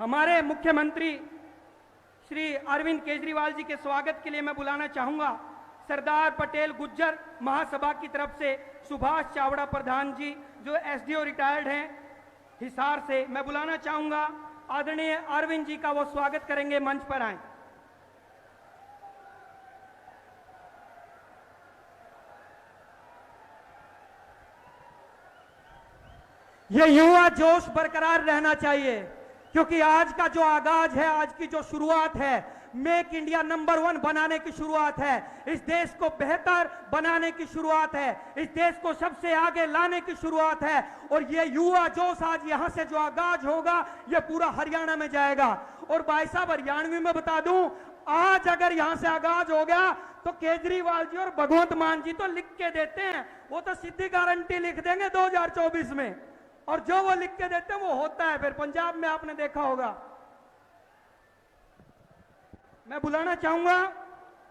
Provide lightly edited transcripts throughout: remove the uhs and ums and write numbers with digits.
हमारे मुख्यमंत्री श्री अरविंद केजरीवाल जी के स्वागत के लिए मैं बुलाना चाहूंगा सरदार पटेल गुज्जर महासभा की तरफ से सुभाष चावड़ा प्रधान जी, जो एसडीओ रिटायर्ड हैं हिसार से। मैं बुलाना चाहूंगा आदरणीय अरविंद जी का, वो स्वागत करेंगे, मंच पर आए। ये युवा जोश बरकरार रहना चाहिए, क्योंकि आज का जो आगाज है, आज की जो शुरुआत है, मेक इंडिया नंबर 1 बनाने की शुरुआत है, इस देश को बेहतर बनाने की शुरुआत है, इस देश को सबसे आगे लाने की शुरुआत है। और ये युवा जोश आज यहां से जो आगाज होगा, ये पूरा हरियाणा में जाएगा। और भाई साहब, हरियाणवी में बता दूं, आज अगर यहां से आगाज हो गया तो केजरीवाल जी और भगवंत मान जी तो लिख के देते हैं, वो तो सीधी गारंटी लिख देंगे 2024 में, और जो वो लिख के देते हैं वो होता है। फिर पंजाब में आपने देखा होगा। मैं बुलाना चाहूंगा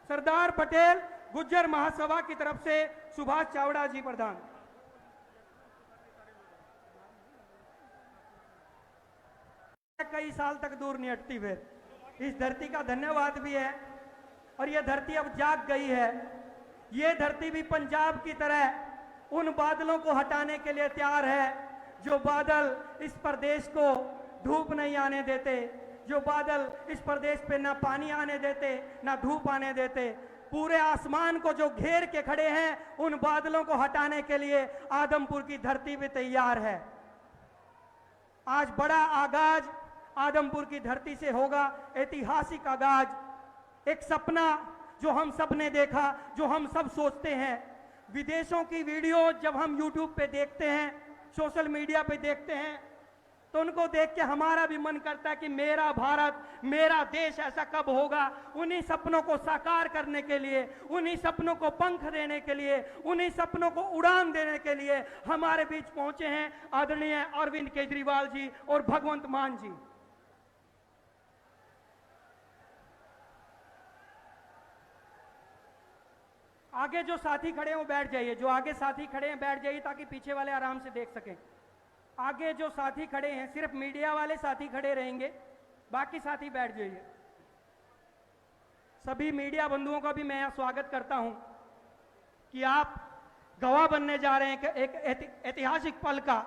सरदार पटेल गुज्जर महासभा की तरफ से सुभाष चावड़ा जी प्रधान। कई साल तक दूर नहीं हटती। फिर इस धरती का धन्यवाद भी है, और यह धरती अब जाग गई है। यह धरती भी पंजाब की तरह उन बादलों को हटाने के लिए तैयार है जो बादल इस प्रदेश को धूप नहीं आने देते, जो बादल इस प्रदेश पे ना पानी आने देते ना धूप आने देते। पूरे आसमान को जो घेर के खड़े हैं, उन बादलों को हटाने के लिए आदमपुर की धरती भी तैयार है। आज बड़ा आगाज आदमपुर की धरती से होगा, ऐतिहासिक आगाज। एक सपना जो हम सब ने देखा, जो हम सब सोचते हैं। विदेशों की वीडियो जब हम यूट्यूब पे देखते हैं, सोशल मीडिया पे देखते हैं, तो उनको देख के हमारा भी मन करता है कि मेरा भारत, मेरा देश ऐसा कब होगा। उन्हीं सपनों को साकार करने के लिए, उन्हीं सपनों को पंख देने के लिए, उन्हीं सपनों को उड़ान देने के लिए हमारे बीच पहुंचे हैं आदरणीय अरविंद केजरीवाल जी और भगवंत मान जी। आगे जो साथी खड़े हैं वो बैठ जाइए, जो आगे साथी खड़े हैं बैठ जाइए, ताकि पीछे वाले आराम से देख सकें। आगे जो साथी खड़े हैं, सिर्फ मीडिया वाले साथी खड़े रहेंगे, बाकी साथी बैठ जाइए। सभी मीडिया बंधुओं का भी मैं यहाँ स्वागत करता हूं कि आप गवाह बनने जा रहे हैं एक ऐतिहासिक पल का।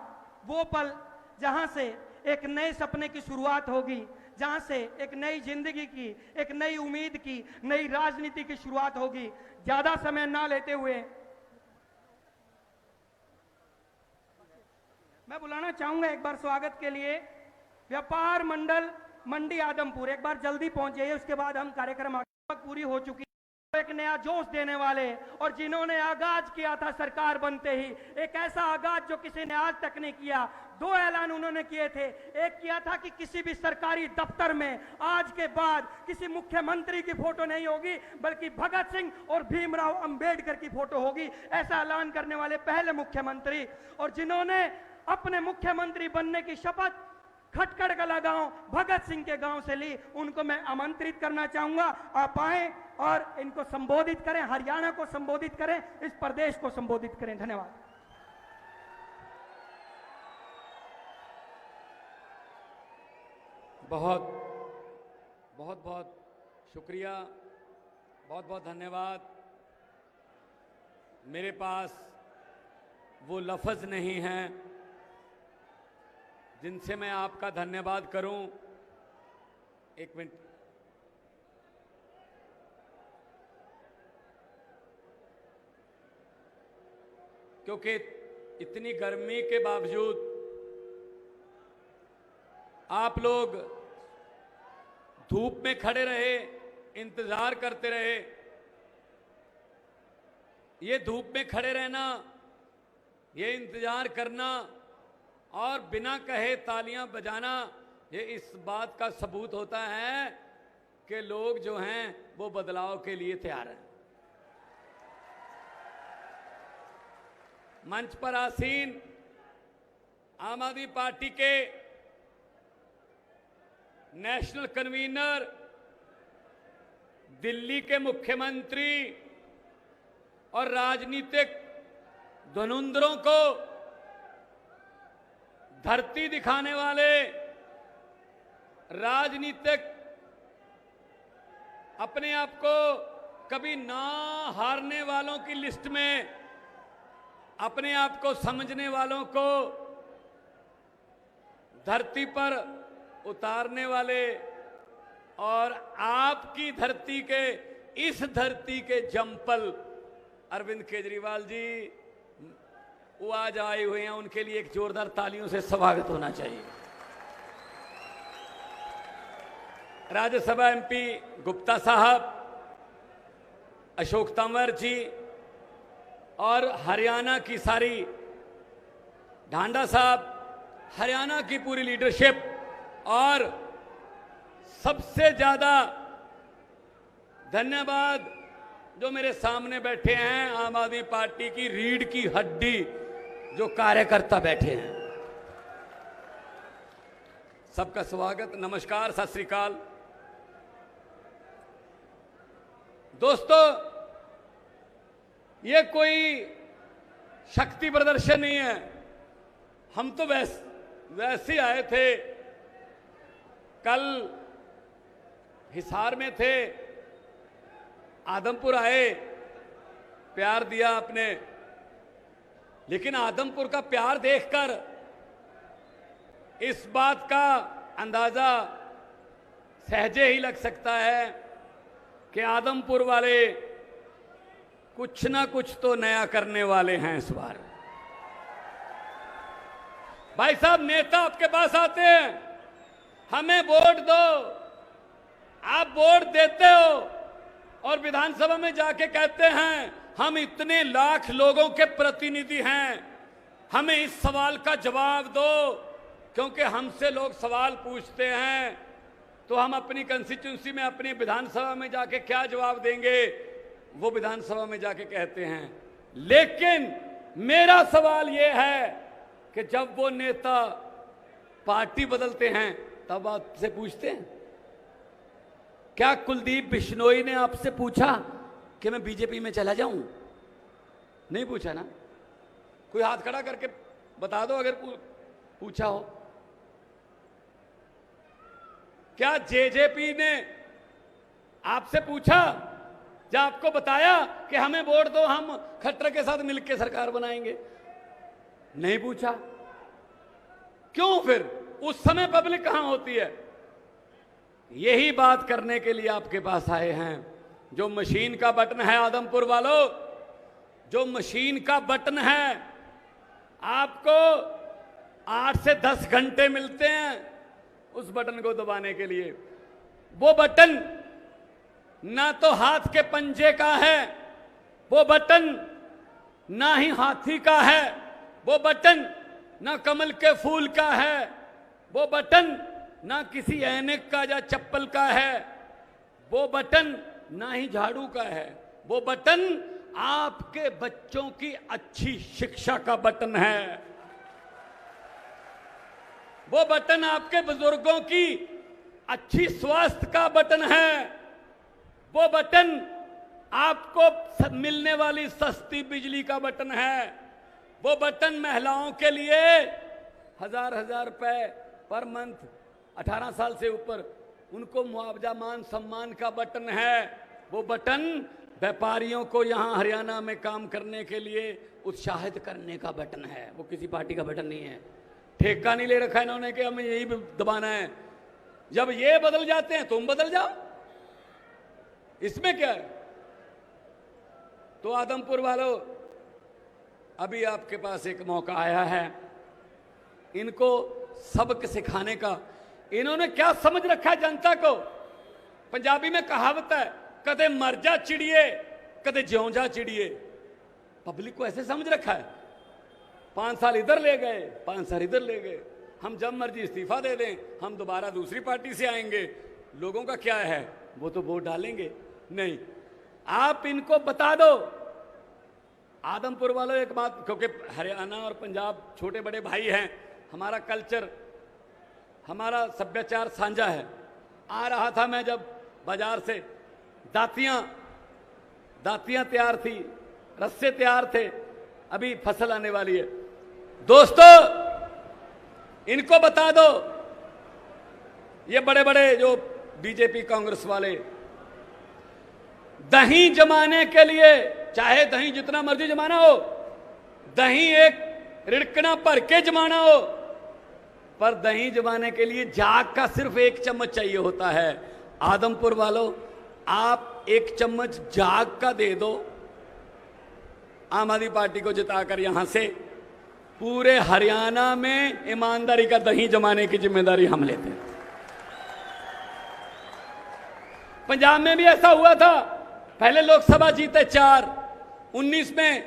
वो पल जहां से एक नए सपने की शुरुआत होगी, जहां से एक नई जिंदगी की, एक नई उम्मीद की, नई राजनीति की शुरुआत होगी। ज्यादा समय ना लेते हुए मैं बुलाना चाहूंगा एक बार स्वागत के लिए व्यापार मंडल मंडी आदमपुर। एक बार जल्दी पहुंच जाइए, उसके बाद हम कार्यक्रम आगे पूरी हो चुकी। एक नया जोश देने वाले, और जिन्होंने आगाज किया था सरकार बनते ही, एक ऐसा आगाज जो किसी ने आज तक नहीं किया। 2 ऐलान उन्होंने किए थे। एक किया था कि किसी भी सरकारी दफ्तर में आज के बाद किसी मुख्यमंत्री की फोटो नहीं होगी, बल्कि भगत सिंह और भीमराव अंबेडकर की फोटो होगी। ऐसा ऐलान करने वाले पहले मुख्यमंत्री, और जिन्होंने अपने मुख्यमंत्री बनने की शपथ खटकड़कला गांव भगत सिंह के गांव से ली, उनको मैं आमंत्रित करना चाहूंगा। आप आए और इनको संबोधित करें, हरियाणा को संबोधित करें, इस प्रदेश को संबोधित करें। धन्यवाद। बहुत बहुत बहुत शुक्रिया, बहुत बहुत धन्यवाद। मेरे पास वो लफ्ज़ नहीं हैं जिनसे मैं आपका धन्यवाद करूं। एक मिनट, क्योंकि इतनी गर्मी के बावजूद आप लोग धूप में खड़े रहे, इंतजार करते रहे। ये धूप में खड़े रहना, ये इंतजार करना और बिना कहे तालियां बजाना, ये इस बात का सबूत होता है कि लोग जो हैं वो बदलाव के लिए तैयार हैं। मंच पर आसीन आम आदमी पार्टी के नेशनल कन्वीनर, दिल्ली के मुख्यमंत्री और राजनीतिक धुरंधरों को धरती दिखाने वाले राजनीतिक अपने आप को कभी ना हारने वालों की लिस्ट में अपने आप को समझने वालों को धरती पर उतारने वाले और आपकी धरती के इस धरती के जंपल अरविंद केजरीवाल जी वो आज आए हुए हैं, उनके लिए एक जोरदार तालियों से स्वागत होना चाहिए। राज्यसभा एमपी गुप्ता साहब, अशोक तंवर जी और हरियाणा की सारी ढांडा साहब, हरियाणा की पूरी लीडरशिप और सबसे ज्यादा धन्यवाद जो मेरे सामने बैठे हैं आम आदमी पार्टी की रीढ़ की हड्डी जो कार्यकर्ता बैठे हैं, सबका स्वागत, नमस्कार, सत श्री अकाल। दोस्तों, ये कोई शक्ति प्रदर्शन नहीं है। हम तो वैसे आए थे, कल हिसार में थे, आदमपुर आए, प्यार दिया आपने, लेकिन आदमपुर का प्यार देखकर इस बात का अंदाजा सहजे ही लग सकता है कि आदमपुर वाले कुछ ना कुछ तो नया करने वाले हैं इस बार। भाई साहब, नेता आपके पास आते हैं, हमें वोट दो, आप वोट देते हो और विधानसभा में जाके कहते हैं हम इतने लाख लोगों के प्रतिनिधि हैं, हमें इस सवाल का जवाब दो, क्योंकि हमसे लोग सवाल पूछते हैं तो हम अपनी कंस्टिट्यूंसी में अपनी विधानसभा में जाके क्या जवाब देंगे, वो विधानसभा में जाके कहते हैं। लेकिन मेरा सवाल यह है कि जब वो नेता पार्टी बदलते हैं तब आपसे पूछते हैं? क्या कुलदीप बिश्नोई ने आपसे पूछा कि मैं बीजेपी में चला जाऊं? नहीं पूछा ना। कोई हाथ खड़ा करके बता दो अगर पूछा हो। क्या जेजेपी ने आपसे पूछा, जब आपको बताया कि हमें वोट दो, हम खट्टर के साथ मिलकर सरकार बनाएंगे? नहीं पूछा। क्यों? फिर उस समय पब्लिक कहां होती है? यही बात करने के लिए आपके पास आए हैं। जो मशीन का बटन है आदमपुर वालों, जो मशीन का बटन है, आपको 8 से 10 घंटे मिलते हैं उस बटन को दबाने के लिए। वो बटन ना तो हाथ के पंजे का है, वो बटन ना ही हाथी का है, वो बटन ना कमल के फूल का है, वो बटन ना किसी ऐनक का या चप्पल का है, वो बटन ना ही झाड़ू का है, वो बटन आपके बच्चों की अच्छी शिक्षा का बटन है, वो बटन आपके बुजुर्गों की अच्छी स्वास्थ्य का बटन है, वो बटन आपको मिलने वाली सस्ती बिजली का बटन है, वो बटन महिलाओं के लिए 1000-1000 रुपए पर मंथ 18 साल से ऊपर उनको मुआवजा मान सम्मान का बटन है, वो बटन व्यापारियों को यहां हरियाणा में काम करने के लिए उत्साहित करने का बटन है। वो किसी पार्टी का बटन नहीं है। ठेका नहीं ले रखा है इन्होंने कि हमें यही दबाना है। जब ये बदल जाते हैं तुम बदल जाओ, इसमें क्या है? तो आदमपुर वालों, अभी आपके पास एक मौका आया है इनको सबक सिखाने का। इन्होंने क्या समझ रखा है जनता को? पंजाबी में कहावत है, कदे मर जा चिड़िए कदे ज्यों जा चिड़िए। पब्लिक को ऐसे समझ रखा है। 5 साल इधर ले गए, 5 साल इधर ले गए, हम जब मर्जी इस्तीफा दे दें, हम दोबारा दूसरी पार्टी से आएंगे। लोगों का क्या है, वो तो वोट डालेंगे। नहीं, आप इनको बता दो। आदमपुर वालों एक बात, क्योंकि हरियाणा और पंजाब छोटे बड़े भाई हैं, हमारा कल्चर, हमारा सभ्याचार साझा है। आ रहा था मैं जब बाजार से, दातियां तैयार थी, रस्से तैयार थे, अभी फसल आने वाली है। दोस्तों, इनको बता दो ये बड़े बड़े जो बीजेपी कांग्रेस वाले दही जमाने के लिए, चाहे दही जितना मर्जी जमाना हो, दही एक रिड़कना भर के जमाना हो, पर दही जमाने के लिए झाग का सिर्फ 1 चम्मच चाहिए होता है। आदमपुर वालों, आप 1 चम्मच झाग का दे दो, आम आदमी पार्टी को जिताकर यहां से पूरे हरियाणा में ईमानदारी का दही जमाने की जिम्मेदारी हम लेते हैं। पंजाब में भी ऐसा हुआ था, पहले लोकसभा जीते 4, 19 में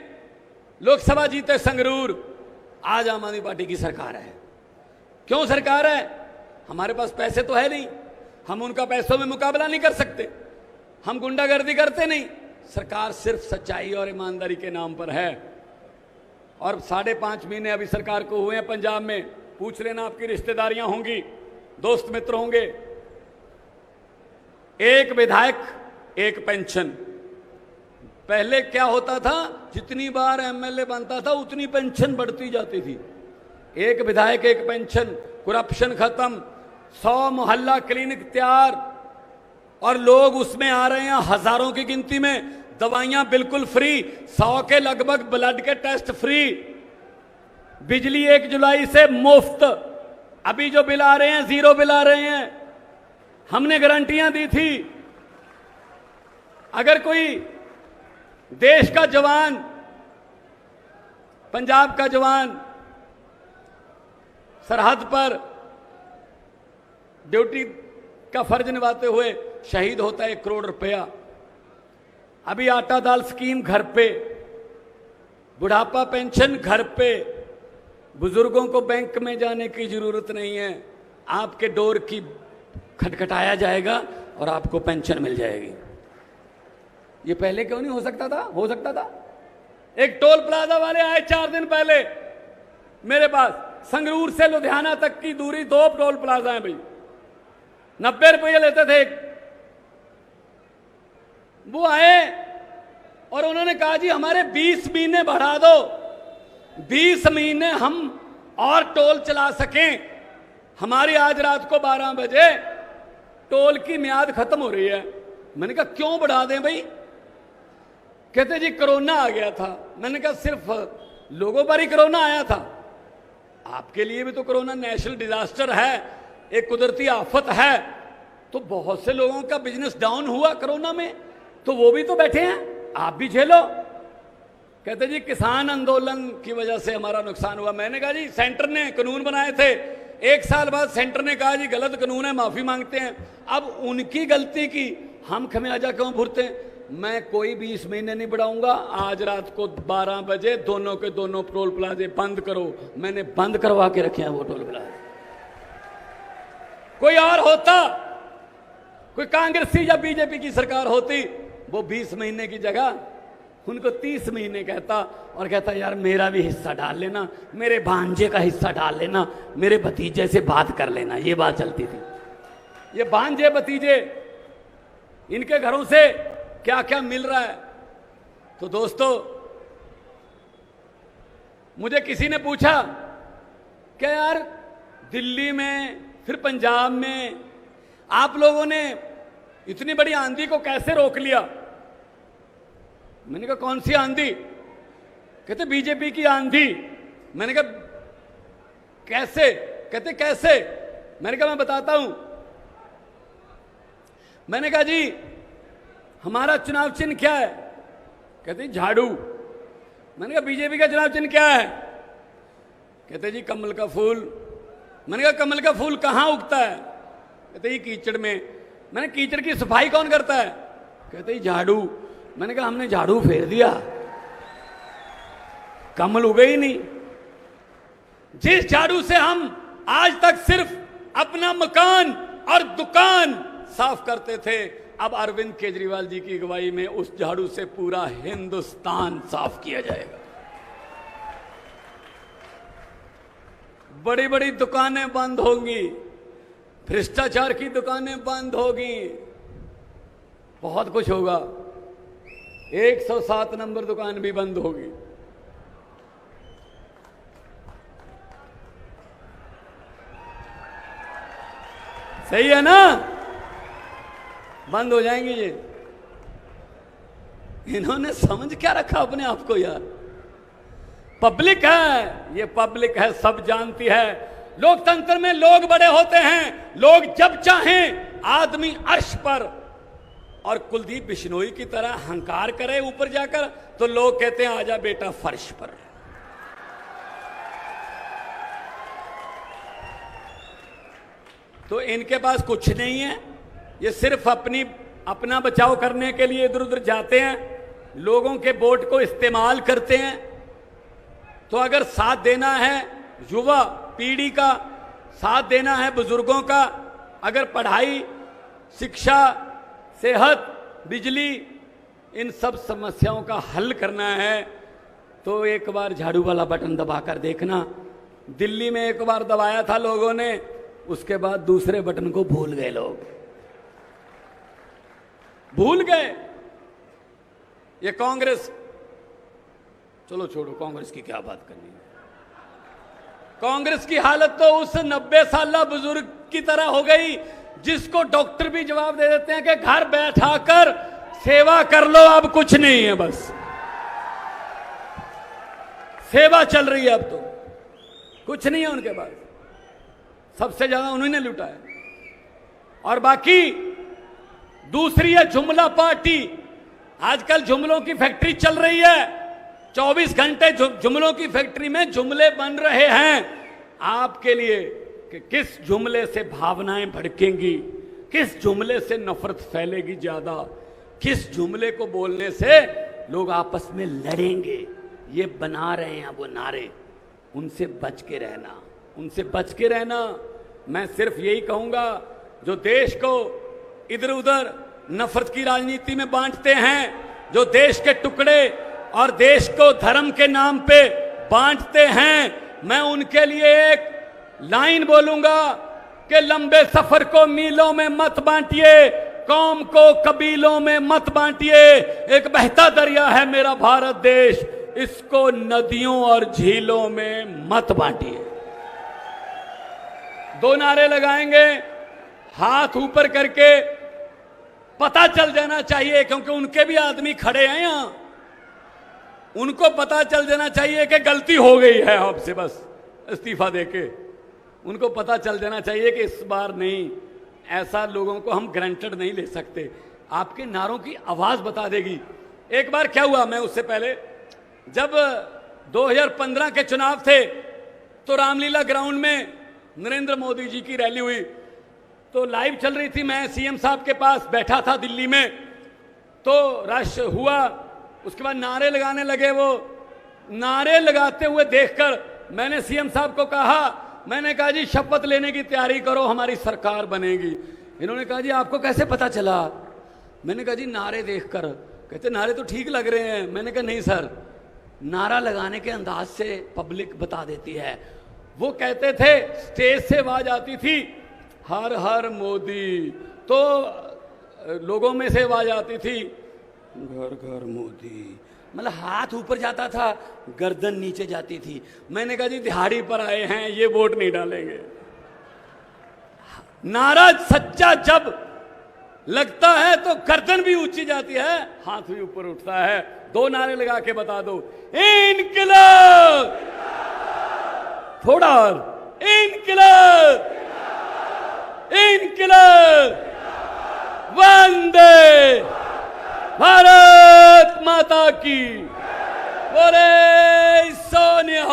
लोकसभा जीते संगरूर, आज आम आदमी पार्टी की सरकार है। क्यों सरकार है? हमारे पास पैसे तो है नहीं, हम उनका पैसों में मुकाबला नहीं कर सकते, हम गुंडागर्दी करते नहीं, सरकार सिर्फ सच्चाई और ईमानदारी के नाम पर है। और 5.5 महीने अभी सरकार को हुए हैं पंजाब में, पूछ लेना, आपकी रिश्तेदारियां होंगी, दोस्त मित्र होंगे। 1 विधायक 1 पेंशन। पहले क्या होता था, जितनी बार एमएलए बनता था उतनी पेंशन बढ़ती जाती थी। 1 विधायक 1 पेंशन, करप्शन खत्म, 100 मोहल्ला क्लिनिक तैयार, और लोग उसमें आ रहे हैं हजारों की गिनती में। दवाइयां बिल्कुल फ्री, 100 के लगभग ब्लड के टेस्ट फ्री, बिजली 1 जुलाई से मुफ्त, अभी जो बिल आ रहे हैं 0 बिल आ रहे हैं। हमने गारंटियां दी थी, अगर कोई देश का जवान, पंजाब का जवान सरहद पर ड्यूटी का फर्ज निभाते हुए शहीद होता है, 1 करोड़ रुपया। अभी आटा दाल स्कीम घर पे, बुढ़ापा पेंशन घर पे, बुजुर्गों को बैंक में जाने की जरूरत नहीं है, आपके डोर की खटखटाया जाएगा और आपको पेंशन मिल जाएगी। ये पहले क्यों नहीं हो सकता था? हो सकता था। एक टोल प्लाजा वाले आए 4 दिन पहले मेरे पास, संगरूर से लुधियाना तक की दूरी 2 टोल प्लाजा है भाई, 90 रुपये लेते थे। वो आए और उन्होंने कहा जी हमारे 20 महीने बढ़ा दो, 20 महीने हम और टोल चला सकें। हमारी आज रात को 12 बजे टोल की मियाद खत्म हो रही है। मैंने कहा क्यों बढ़ा दें भाई? कहते जी कोरोना आ गया था। मैंने कहा सिर्फ लोगों पर ही कोरोना आया था? आपके लिए भी तो कोरोना नेशनल डिजास्टर है, एक कुदरती आफत है, तो बहुत से लोगों का बिजनेस डाउन हुआ कोरोना में, तो वो भी तो बैठे हैं, आप भी झेलो। कहते जी किसान आंदोलन की वजह से हमारा नुकसान हुआ। मैंने कहा जी सेंटर ने कानून बनाए थे, 1 साल बाद सेंटर ने कहा जी गलत कानून है, माफी मांगते हैं। अब उनकी गलती की हम खमियाजा क्यों भुगते हैं? मैं कोई 20 महीने नहीं बढ़ाऊंगा। आज रात को 12 बजे दोनों के दोनों टोल प्लाजे बंद करो। मैंने बंद करवा के रखे हैं वो टोल प्लाजे। कोई और होता, कोई कांग्रेसी या बीजेपी की सरकार होती, वो 20 महीने की जगह उनको 30 महीने कहता और कहता यार मेरा भी हिस्सा डाल लेना, मेरे भांजे का हिस्सा डाल लेना, मेरे भतीजे से बात कर लेना। ये बात चलती थी। ये भांजे भतीजे, इनके घरों से क्या क्या मिल रहा है। तो दोस्तों, मुझे किसी ने पूछा क्या यार दिल्ली में फिर पंजाब में आप लोगों ने इतनी बड़ी आंधी को कैसे रोक लिया? मैंने कहा कौन सी आंधी? कहते बीजेपी की आंधी। मैंने कहा कैसे? कहते कैसे? मैंने कहा मैं बताता हूं। मैंने कहा जी हमारा चुनाव चिन्ह क्या है? कहते झाड़ू। मैंने कहा बीजेपी का चुनाव चिन्ह क्या है? कहते जी कमल का फूल। मैंने कहा कमल का फूल कहां उगता है? कहते ही कीचड़ में। मैंने कीचड़ की सफाई कौन करता है? कहते ही झाड़ू। मैंने कहा हमने झाड़ू फेर दिया, कमल उगे ही नहीं। जिस झाड़ू से हम आज तक सिर्फ अपना मकान और दुकान साफ करते थे, अब अरविंद केजरीवाल जी की अगुवाई में उस झाड़ू से पूरा हिंदुस्तान साफ किया जाएगा। बड़ी बड़ी दुकानें बंद होंगी, भ्रष्टाचार की दुकानें बंद होगी, बहुत कुछ होगा। 107 नंबर दुकान भी बंद होगी। सही है ना? बंद हो जाएंगे ये। इन्होंने समझ क्या रखा अपने आप को यार? पब्लिक है, ये पब्लिक है, सब जानती है। लोकतंत्र में लोग बड़े होते हैं। लोग जब चाहें आदमी अर्श पर और कुलदीप बिश्नोई की तरह हंकार करे ऊपर जाकर, तो लोग कहते हैं आजा बेटा फर्श पर। तो इनके पास कुछ नहीं है, ये सिर्फ अपना बचाव करने के लिए इधर उधर जाते हैं, लोगों के वोट को इस्तेमाल करते हैं। तो अगर साथ देना है युवा पीढ़ी का, साथ देना है बुजुर्गों का, अगर पढ़ाई, शिक्षा, सेहत, बिजली, इन सब समस्याओं का हल करना है, तो एक बार झाड़ू वाला बटन दबाकर देखना। दिल्ली में एक बार दबाया था लोगों ने, उसके बाद दूसरे बटन को भूल गए लोग, भूल गए। ये कांग्रेस, चलो छोड़ो, कांग्रेस की क्या बात करनी है। कांग्रेस की हालत तो उस 90 साल बुजुर्ग की तरह हो गई जिसको डॉक्टर भी जवाब दे देते हैं कि घर बैठाकर सेवा कर लो, अब कुछ नहीं है, बस सेवा चल रही है, अब तो कुछ नहीं है उनके पास। सबसे ज्यादा उन्होंने लूटा है। और बाकी दूसरी है जुमला पार्टी। आजकल जुमलों की फैक्ट्री चल रही है, 24 घंटे जुमलों की फैक्ट्री में जुमले बन रहे हैं आपके लिए कि किस जुमले से भावनाएं भड़केंगी, किस जुमले से नफरत फैलेगी ज्यादा, किस जुमले को बोलने से लोग आपस में लड़ेंगे। ये बना रहे हैं वो नारे, उनसे बच के रहना, उनसे बच के रहना। मैं सिर्फ यही कहूंगा, जो देश को इधर उधर नफरत की राजनीति में बांटते हैं, जो देश के टुकड़े और देश को धर्म के नाम पे बांटते हैं, मैं उनके लिए एक लाइन बोलूंगा कि लंबे सफर को मीलों में मत बांटिए, कौम को कबीलों में मत बांटिए। एक बहता दरिया है मेरा भारत देश, इसको नदियों और झीलों में मत बांटिए। 2 नारे लगाएंगे, हाथ ऊपर करके, पता चल जाना चाहिए, क्योंकि उनके भी आदमी खड़े हैं यहां, उनको पता चल जाना चाहिए कि गलती हो गई है आपसे, बस इस्तीफा देके उनको पता चल जाना चाहिए कि इस बार नहीं, ऐसा लोगों को हम ग्रांटेड नहीं ले सकते। आपके नारों की आवाज बता देगी। एक बार क्या हुआ, मैं उससे पहले जब 2015 के चुनाव थे तो रामलीला ग्राउंड में नरेंद्र मोदी जी की रैली हुई, तो लाइव चल रही थी, मैं सीएम साहब के पास बैठा था दिल्ली में, तो रश हुआ, उसके बाद नारे लगाने लगे। वो नारे लगाते हुए देखकर मैंने सीएम साहब को कहा, मैंने कहा जी शपथ लेने की तैयारी करो, हमारी सरकार बनेगी। इन्होंने कहा जी आपको कैसे पता चला? मैंने कहा जी नारे देखकर। कहते नारे तो ठीक लग रहे हैं। मैंने कहा नहीं सर, नारा लगाने के अंदाज से पब्लिक बता देती है। वो कहते थे, स्टेज से आवाज आती थी हर हर मोदी, तो लोगों में से आवाज आती थी घर घर मोदी, मतलब हाथ ऊपर जाता था, गर्दन नीचे जाती थी। मैंने कहा जी दिहाड़ी पर आए हैं, ये वोट नहीं डालेंगे। नारा सच्चा जब लगता है तो गर्दन भी ऊंची जाती है, हाथ भी ऊपर उठता है। 2 नारे लगा के बता दो, इनकलाब, थोड़ा और, इनकलाब, इनकलाब, वंदे भारत माता की, बोले सोनिया।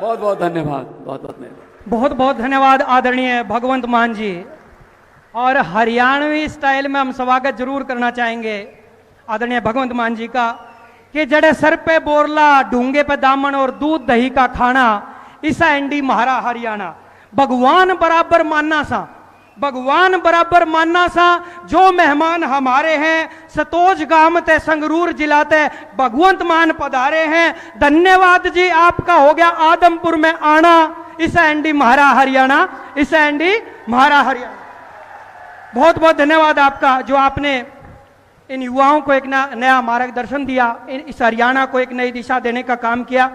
बहुत बहुत धन्यवाद, बहुत बहुत धन्यवाद, बहुत बहुत धन्यवाद आदरणीय भगवंत मान जी। और हरियाणवी स्टाइल में हम स्वागत जरूर करना चाहेंगे आदरणीय भगवंत मान जी का कि जड़े सर पे बोरला, ढूंगे पे दामन और दूध दही का खाना, ईसा एंडी महारा हरियाणा। भगवान बराबर मानना सा, भगवान बराबर मानना सा। जो मेहमान हमारे हैं सतोज गांव ते संगरूर जिला ते भगवंत मान पधारे हैं, धन्यवाद जी आपका हो गया आदमपुर में आना। ईसा एंडी महारा हरियाणा, ईसा एंडी महारा हरियाणा। बहुत बहुत धन्यवाद आपका, जो आपने इन युवाओं को एक नया मार्गदर्शन दिया, इस हरियाणा को एक नई दिशा देने का काम किया।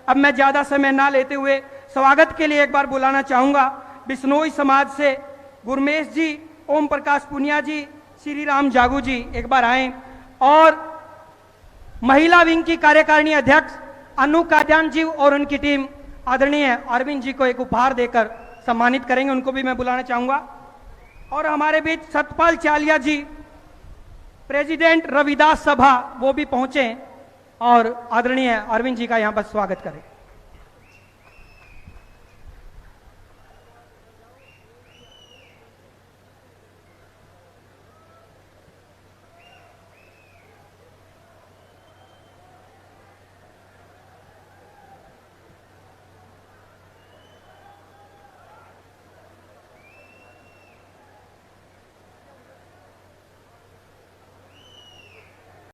अब मैं ज्यादा समय ना लेते हुए स्वागत के लिए एक बार बुलाना चाहूंगा बिश्नोई समाज से गुरमेश जी, ओम प्रकाश पुनिया जी, श्री राम जागू जी एक बार आए। और महिला विंग की कार्यकारिणी अध्यक्ष अनु काद्यान जी और उनकी टीम आदरणीय अरविंद जी को एक उपहार देकर सम्मानित करेंगे, उनको भी मैं बुलाना चाहूंगा। और हमारे बीच सतपाल चालिया जी, प्रेसिडेंट रविदास सभा, वो भी पहुंचे और आदरणीय अरविंद जी का यहां पर स्वागत करें।